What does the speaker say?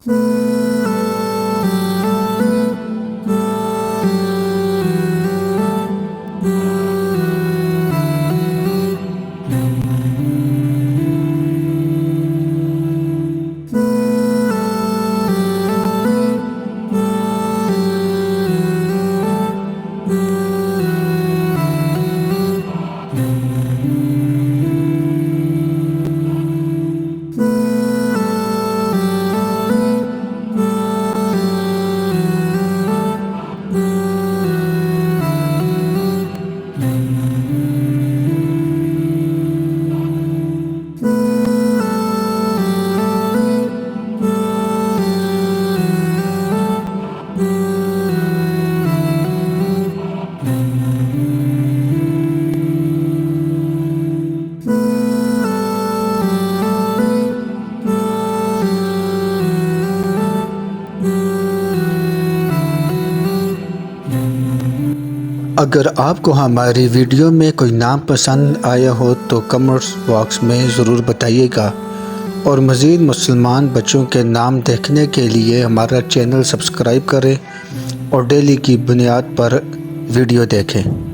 अगर आपको हमारी वीडियो में कोई नाम पसंद आया हो तो कमेंट्स बॉक्स में ज़रूर बताइएगा और मज़ीद मुसलमान बच्चों के नाम देखने के लिए हमारा चैनल सब्सक्राइब करें और डेली की बुनियाद पर वीडियो देखें।